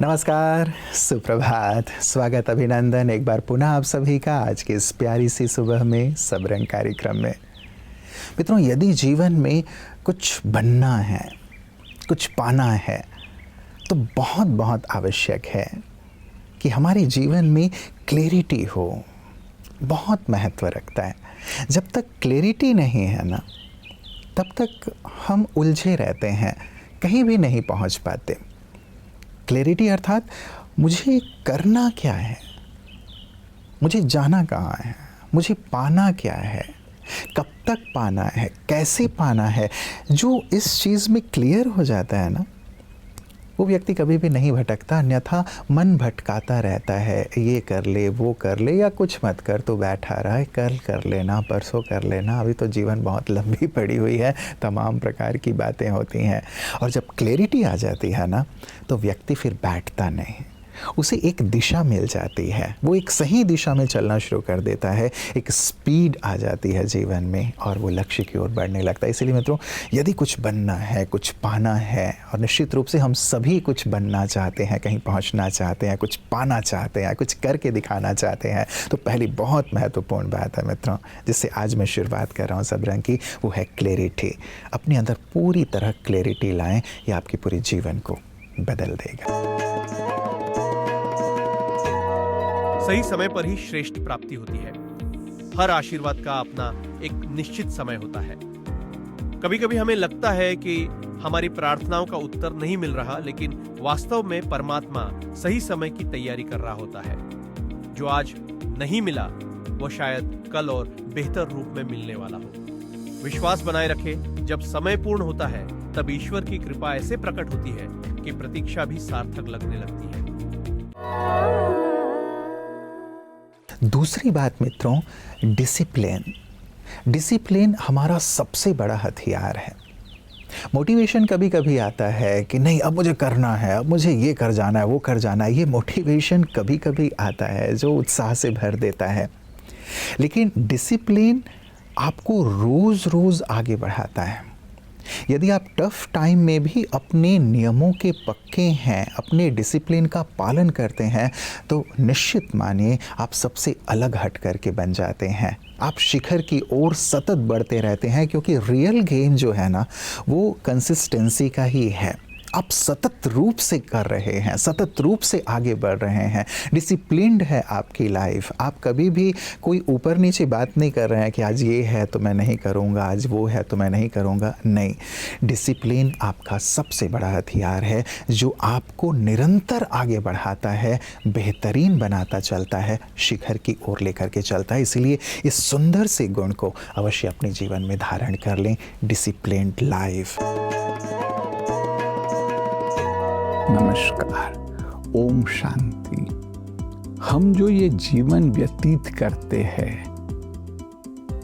नमस्कार, सुप्रभात, स्वागत, अभिनंदन एक बार पुनः आप सभी का आज की इस प्यारी सी सुबह में सब रंग कार्यक्रम में। मित्रों, यदि जीवन में कुछ बनना है, कुछ पाना है, तो बहुत बहुत आवश्यक है कि हमारे जीवन में क्लैरिटी हो। बहुत महत्व रखता है। जब तक क्लैरिटी नहीं है ना, तब तक हम उलझे रहते हैं, कहीं भी नहीं पहुंच पाते। क्लैरिटी अर्थात मुझे करना क्या है, मुझे जाना कहाँ है, मुझे पाना क्या है, कब तक पाना है, कैसे पाना है। जो इस चीज़ में क्लियर हो जाता है ना, वो व्यक्ति कभी भी नहीं भटकता। अन्यथा मन भटकाता रहता है, ये कर ले, वो कर ले, या कुछ मत कर तो बैठा रहा है, कल कर लेना, परसों कर लेना, अभी तो जीवन बहुत लंबी पड़ी हुई है, तमाम प्रकार की बातें होती हैं। और जब क्लैरिटी आ जाती है ना, तो व्यक्ति फिर बैठता नहीं, उसे एक दिशा मिल जाती है, वो एक सही दिशा में चलना शुरू कर देता है, एक स्पीड आ जाती है जीवन में और वो लक्ष्य की ओर बढ़ने लगता है। इसीलिए मित्रों, यदि कुछ बनना है, कुछ पाना है, और निश्चित रूप से हम सभी कुछ बनना चाहते हैं, कहीं पहुंचना चाहते हैं, कुछ पाना चाहते हैं, कुछ करके दिखाना चाहते हैं, तो पहली बहुत महत्वपूर्ण बात है मित्रों, जिससे आज मैं शुरुआत कर रहा हूँ सब रंग की, वो है क्लैरिटी। अपने अंदर पूरी तरह क्लैरिटी लाएं, ये आपके पूरे जीवन को बदल देगा। सही समय पर ही श्रेष्ठ प्राप्ति होती है। हर आशीर्वाद का अपना एक निश्चित समय होता है। कभी कभी हमें लगता है कि हमारी प्रार्थनाओं का उत्तर नहीं मिल रहा, लेकिन वास्तव में परमात्मा सही समय की तैयारी कर रहा होता है। जो आज नहीं मिला, वो शायद कल और बेहतर रूप में मिलने वाला हो। विश्वास बनाए रखें, जब समय पूर्ण होता है, तब ईश्वर की कृपा ऐसे प्रकट होती है कि प्रतीक्षा भी सार्थक लगने लगती है। दूसरी बात मित्रों, डिसिप्लिन। डिसिप्लिन हमारा सबसे बड़ा हथियार है। मोटिवेशन कभी कभी आता है कि नहीं, अब मुझे करना है, अब मुझे ये कर जाना है, वो कर जाना है। ये मोटिवेशन कभी कभी आता है जो उत्साह से भर देता है, लेकिन डिसिप्लिन आपको रोज रोज आगे बढ़ाता है। यदि आप टफ टाइम में भी अपने नियमों के पक्के हैं, अपने डिसिप्लिन का पालन करते हैं, तो निश्चित मानिए आप सबसे अलग हट करके बन जाते हैं। आप शिखर की ओर सतत बढ़ते रहते हैं, क्योंकि रियल गेम जो है ना, वो कंसिस्टेंसी का ही है। आप सतत रूप से कर रहे हैं, सतत रूप से आगे बढ़ रहे हैं, डिसिप्लिन्ड है आपकी लाइफ। आप कभी भी कोई ऊपर नीचे बात नहीं कर रहे हैं कि आज ये है तो मैं नहीं करूँगा, आज वो है तो मैं नहीं करूँगा। नहीं, डिसिप्लिन आपका सबसे बड़ा हथियार है, जो आपको निरंतर आगे बढ़ाता है, बेहतरीन बनाता चलता है, शिखर की ओर लेकर के चलता है। इसीलिए इस सुंदर से गुण को अवश्य अपने जीवन में धारण कर लें, डिसिप्लिन्ड लाइफ। नमस्कार, ओम शांति। हम जो ये जीवन व्यतीत करते हैं,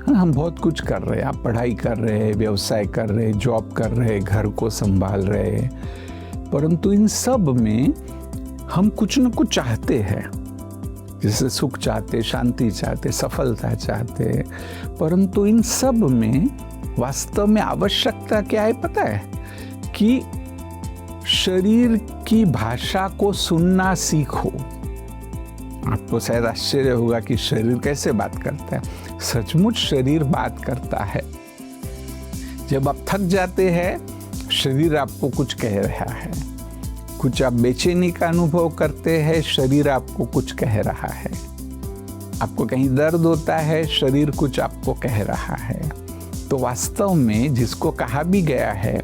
हम बहुत कुछ कर रहे हैं। आप पढ़ाई कर रहे हैं, व्यवसाय कर रहे हैं, जॉब कर रहे हैं, घर को संभाल रहे हैं, परंतु इन सब में हम कुछ न कुछ चाहते हैं। जैसे सुख चाहते, शांति चाहते, सफलता चाहते, परंतु इन सब में वास्तव में आवश्यकता क्या है पता है? कि शरीर की भाषा को सुनना सीखो। आपको शायद आश्चर्य होगा कि शरीर कैसे बात करता है। सचमुच शरीर बात करता है। जब आप थक जाते हैं, शरीर आपको कुछ कह रहा है। कुछ आप बेचैनी का अनुभव करते हैं, शरीर आपको कुछ कह रहा है। आपको कहीं दर्द होता है, शरीर कुछ आपको कह रहा है। तो वास्तव में जिसको कहा भी गया है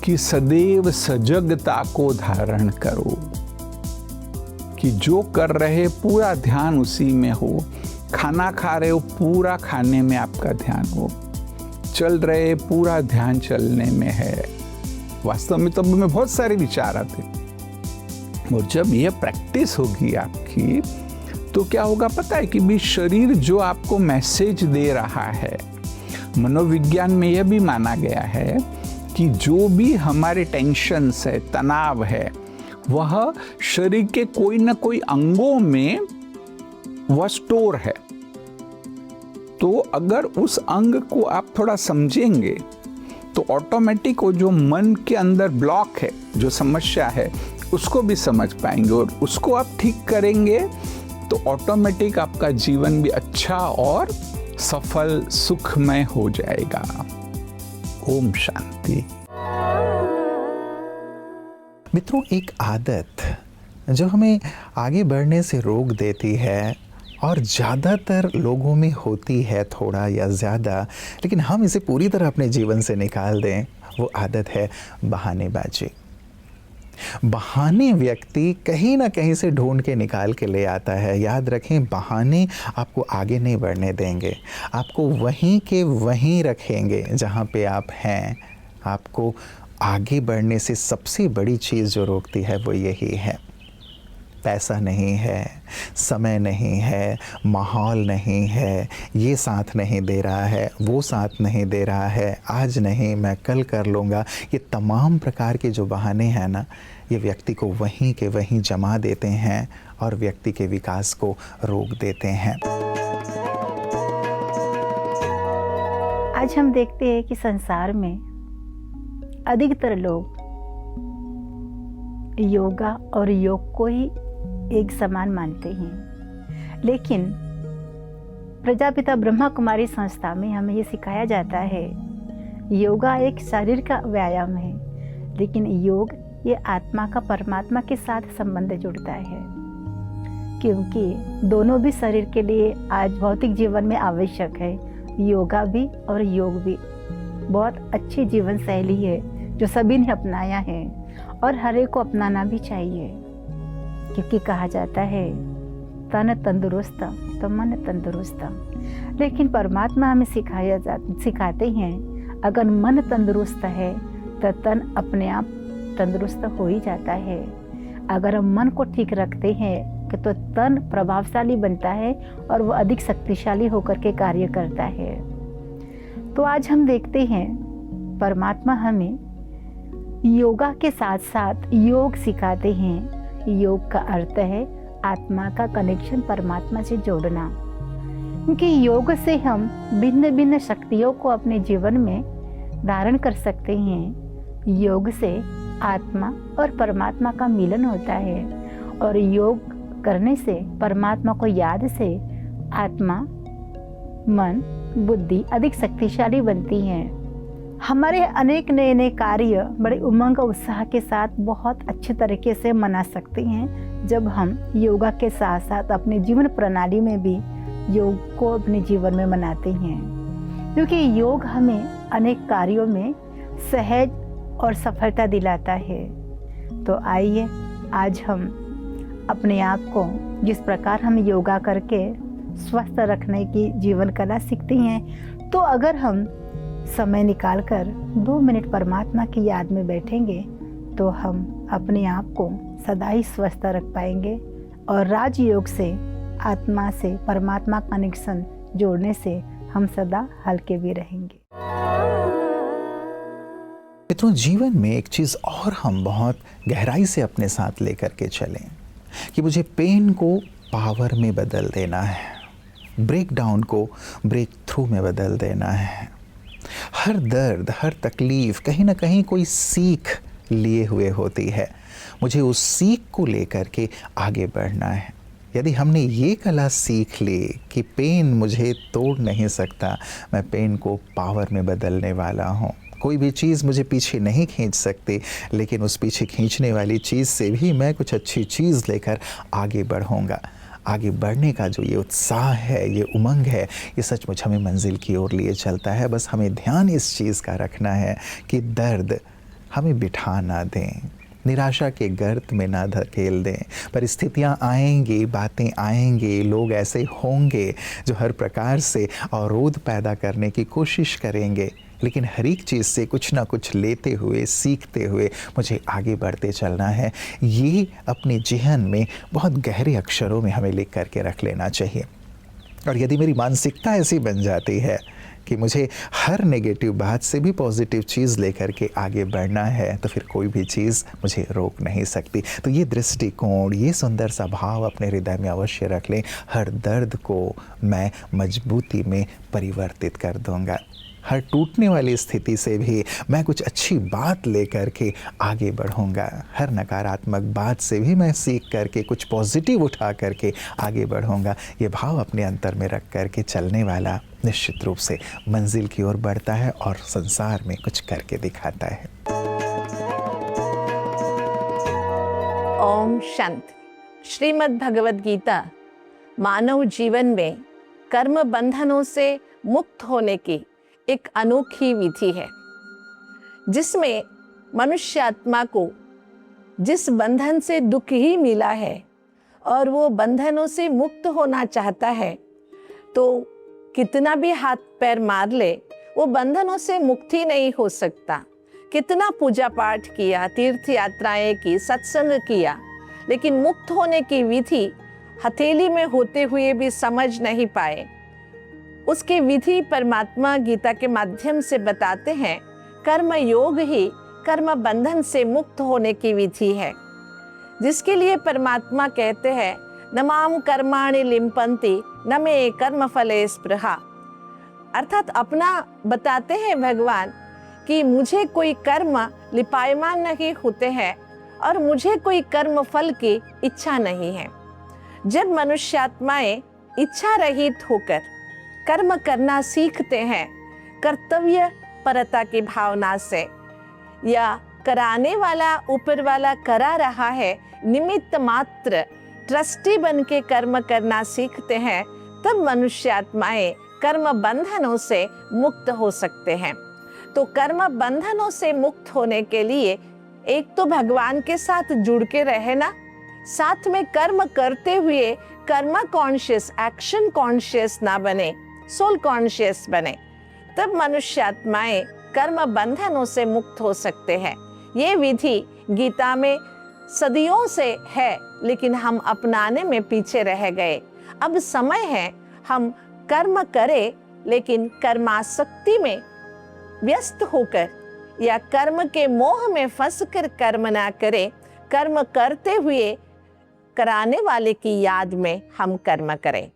कि सदैव सजगता को धारण करो, कि जो कर रहे पूरा ध्यान उसी में हो। खाना खा रहे हो, पूरा खाने में आपका ध्यान हो। चल रहे, पूरा ध्यान चलने में है। वास्तव में तो में बहुत सारे विचार आते, और जब यह प्रैक्टिस होगी आपकी, तो क्या होगा पता है? कि भी शरीर जो आपको मैसेज दे रहा है, मनोविज्ञान में यह भी माना गया है कि जो भी हमारे टेंशन्स है, तनाव है, वह शरीर के कोई ना कोई अंगों में वह स्टोर है। तो अगर उस अंग को आप थोड़ा समझेंगे, तो ऑटोमेटिक वो जो मन के अंदर ब्लॉक है, जो समस्या है, उसको भी समझ पाएंगे और उसको आप ठीक करेंगे तो ऑटोमेटिक आपका जीवन भी अच्छा और सफल सुखमय हो जाएगा। ओम शांति। मित्रों, एक आदत जो हमें आगे बढ़ने से रोक देती है और ज़्यादातर लोगों में होती है थोड़ा या ज़्यादा, लेकिन हम इसे पूरी तरह अपने जीवन से निकाल दें, वो आदत है बहानेबाजी। बहाने व्यक्ति कहीं ना कहीं से ढूंढ के निकाल के ले आता है। याद रखें, बहाने आपको आगे नहीं बढ़ने देंगे, आपको वहीं के वहीं रखेंगे जहाँ पे आप हैं। आपको आगे बढ़ने से सबसे बड़ी चीज़ जो रोकती है वो यही है। पैसा नहीं है, समय नहीं है, माहौल नहीं है, ये साथ नहीं दे रहा है, वो साथ नहीं दे रहा है, आज नहीं मैं कल कर लूँगा। ये तमाम प्रकार के जो बहाने हैं ना, ये व्यक्ति को वहीं के वहीं जमा देते हैं और व्यक्ति के विकास को रोक देते हैं। आज हम देखते हैं कि संसार में अधिकतर लोग योगा और योग को ही एक समान मानते हैं, लेकिन प्रजापिता ब्रह्मा कुमारी संस्था में हमें ये सिखाया जाता है, योगा एक शरीर का व्यायाम है, लेकिन योग ये आत्मा का परमात्मा के साथ संबंध जुड़ता है, क्योंकि दोनों भी शरीर के लिए आज भौतिक जीवन में आवश्यक है। योगा भी और योग भी बहुत अच्छी जीवन शैली है जो सभी ने अपनाया है और हर एक को अपनाना भी चाहिए, क्योंकि कहा जाता है तन तंदुरुस्त तो मन तंदुरुस्त। लेकिन परमात्मा हमें सिखाते हैं, अगर मन तंदुरुस्त है तो तन अपने आप तंदुरुस्त हो ही जाता है। अगर हम मन को ठीक रखते हैं तो तन प्रभावशाली बनता है और वो अधिक शक्तिशाली होकर के कार्य करता है। तो आज हम देखते हैं परमात्मा हमें योगा के साथ साथ योग सिखाते हैं। योग का अर्थ है आत्मा का कनेक्शन परमात्मा से जोड़ना, क्योंकि योग से हम भिन्न भिन्न शक्तियों को अपने जीवन में धारण कर सकते हैं। योग से आत्मा और परमात्मा का मिलन होता है और योग करने से परमात्मा को याद से आत्मा, मन, बुद्धि अधिक शक्तिशाली बनती हैं। हमारे अनेक नए नए कार्य बड़े उमंग और उत्साह के साथ बहुत अच्छे तरीके से मना सकते हैं जब हम योगा के साथ साथ अपने जीवन प्रणाली में भी योग को अपने जीवन में मनाते हैं, क्योंकि योग हमें अनेक कार्यों में सहज और सफलता दिलाता है। तो आइए आज हम अपने आप को जिस प्रकार हम योगा करके स्वस्थ रखने की जीवन कला सीखते हैं, तो अगर हम समय निकालकर 2 मिनट परमात्मा की याद में बैठेंगे तो हम अपने आप को सदा ही स्वस्थ रख पाएंगे और राजयोग से आत्मा से परमात्मा कनेक्शन जोड़ने से हम सदा हल्के भी रहेंगे। मित्रों, जीवन में एक चीज़ और हम बहुत गहराई से अपने साथ लेकर के चलें कि मुझे पेन को पावर में बदल देना है, ब्रेक डाउन को ब्रेक थ्रू में बदल देना है। हर दर्द, हर तकलीफ कहीं ना कहीं कोई सीख लिए हुए होती है, मुझे उस सीख को लेकर के आगे बढ़ना है। यदि हमने ये कला सीख ली कि पेन मुझे तोड़ नहीं सकता, मैं पेन को पावर में बदलने वाला हूँ, कोई भी चीज़ मुझे पीछे नहीं खींच सकती, लेकिन उस पीछे खींचने वाली चीज़ से भी मैं कुछ अच्छी चीज़ लेकर आगे बढ़ूँगा। आगे बढ़ने का जो ये उत्साह है, ये उमंग है, ये सचमुच हमें मंजिल की ओर लिए चलता है। बस हमें ध्यान इस चीज़ का रखना है कि दर्द हमें बिठा ना दें, निराशा के गर्त में ना धकेल दें। परिस्थितियाँ आएंगी, बातें आएंगी, लोग ऐसे होंगे जो हर प्रकार से अवरोध पैदा करने की कोशिश करेंगे, लेकिन हर एक चीज़ से कुछ ना कुछ लेते हुए, सीखते हुए मुझे आगे बढ़ते चलना है। ये अपने ज़हन में बहुत गहरे अक्षरों में हमें लिख करके रख लेना चाहिए। और यदि मेरी मानसिकता ऐसी बन जाती है कि मुझे हर नेगेटिव बात से भी पॉजिटिव चीज़ लेकर के आगे बढ़ना है, तो फिर कोई भी चीज़ मुझे रोक नहीं सकती। तो ये दृष्टिकोण, ये सुंदर सा भाव अपने हृदय में अवश्य रख लें। हर दर्द को मैं मजबूती में परिवर्तित कर दूंगा, हर टूटने वाली स्थिति से भी मैं कुछ अच्छी बात लेकर के आगे बढ़ूंगा, हर नकारात्मक बात से भी मैं सीख करके कुछ पॉजिटिव उठा करके आगे बढ़ूंगा, ये भाव अपने अंतर में रख करके चलने वाला निश्चित रूप से मंजिल की ओर बढ़ता है और संसार में कुछ करके दिखाता है। ओम शांति। श्रीमद् भगवद गीता मानव जीवन में कर्म बंधनों से मुक्त होने की एक अनोखी विधि है, जिसमें मनुष्य आत्मा को जिस बंधन से दुख ही मिला है और वो बंधनों से मुक्त होना चाहता है, तो कितना भी हाथ पैर मार ले वो बंधनों से मुक्ति नहीं हो सकता। कितना पूजा पाठ किया, तीर्थ यात्राएं की, सत्संग किया, लेकिन मुक्त होने की विधि हथेली में होते हुए भी समझ नहीं पाए। उसकी विधि परमात्मा गीता के माध्यम से बताते हैं। कर्म योग ही कर्म बंधन से मुक्त होने की विधि है, जिसके लिए परमात्मा कहते हैं न माम कर्माणि लिम्पन्ति न मे कर्म फले स्पृहा। अर्थात अपना बताते हैं भगवान कि मुझे कोई कर्म लिपायमान नहीं होते हैं और मुझे कोई कर्म फल की इच्छा नहीं है। जब मनुष्य आत्माएं इच्छा रहित होकर कर्म करना सीखते हैं, कर्तव्य परता की भावना से, या कराने वाला ऊपर वाला करा रहा है, निमित्त मात्र ट्रस्टी बन के कर्म करना सीखते हैं, तब मनुष्य आत्माएं कर्म बंधनों से मुक्त हो सकते हैं। तो कर्म बंधनों से मुक्त होने के लिए एक तो भगवान के साथ जुड़ के रहना, साथ में कर्म करते हुए कर्म कॉन्शियस, एक्शन कॉन्शियस ना बने, सोल कॉन्शियस बने, तब मनुष्य आत्माएं कर्म बंधनों से मुक्त हो सकते हैं। ये विधि गीता में सदियों से है, लेकिन हम अपनाने में पीछे रह गए। अब समय है हम कर्म करें, लेकिन कर्मासक्ति में व्यस्त होकर या कर्म के मोह में फंसकर कर्म ना करें। कर्म करते हुए कराने वाले की याद में हम कर्म करें।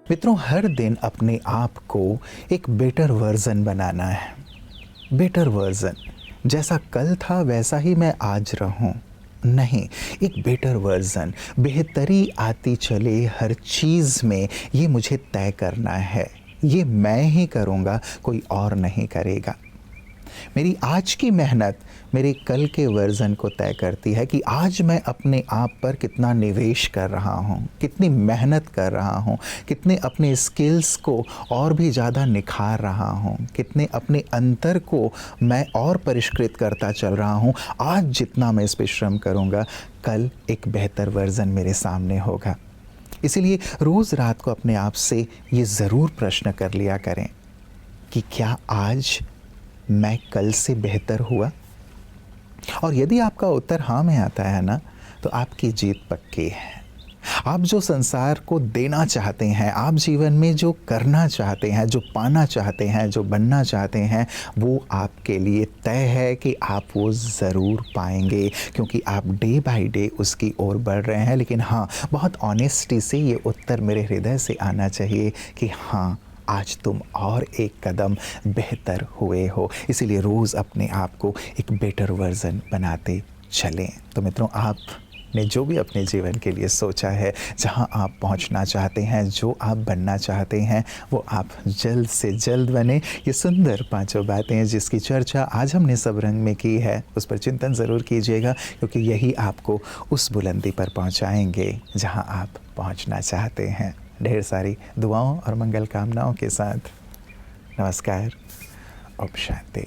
मित्रों, हर दिन अपने आप को एक बेटर वर्जन बनाना है। बेटर वर्जन, जैसा कल था वैसा ही मैं आज रहूं, नहीं, एक बेटर वर्जन, बेहतरी आती चले हर चीज़ में, ये मुझे तय करना है। ये मैं ही करूँगा, कोई और नहीं करेगा। मेरी आज की मेहनत मेरे कल के वर्जन को तय करती है कि आज मैं अपने आप पर कितना निवेश कर रहा हूँ, कितनी मेहनत कर रहा हूँ, कितने अपने स्किल्स को और भी ज़्यादा निखार रहा हूँ, कितने अपने अंतर को मैं और परिष्कृत करता चल रहा हूँ। आज जितना मैं इस पर श्रम करूँगा, कल एक बेहतर वर्जन मेरे सामने होगा। इसीलिए रोज़ रात को अपने आप से ये ज़रूर प्रश्न कर लिया करें कि क्या आज मैं कल से बेहतर हुआ? और यदि आपका उत्तर हाँ में आता है ना, तो आपकी जीत पक्की है। आप जो संसार को देना चाहते हैं, आप जीवन में जो करना चाहते हैं, जो पाना चाहते हैं, जो बनना चाहते हैं, वो आपके लिए तय है कि आप वो ज़रूर पाएंगे, क्योंकि आप डे बाय डे उसकी ओर बढ़ रहे हैं। लेकिन हाँ, बहुत ऑनेस्टी से ये उत्तर मेरे हृदय से आना चाहिए कि हाँ, आज तुम और एक कदम बेहतर हुए हो। इसीलिए रोज़ अपने आप को एक बेटर वर्जन बनाते चलें। तो मित्रों, आपने जो भी अपने जीवन के लिए सोचा है, जहां आप पहुंचना चाहते हैं, जो आप बनना चाहते हैं, वो आप जल्द से जल्द बने। ये सुंदर पांचों बातें जिसकी चर्चा आज हमने सब रंग में की है, उस पर चिंतन ज़रूर कीजिएगा, क्योंकि यही आपको उस बुलंदी पर पहुंचाएंगे जहां आप पहुंचना चाहते हैं। ढेर सारी दुआओं और मंगल कामनाओं के साथ नमस्कार। ओम शांति।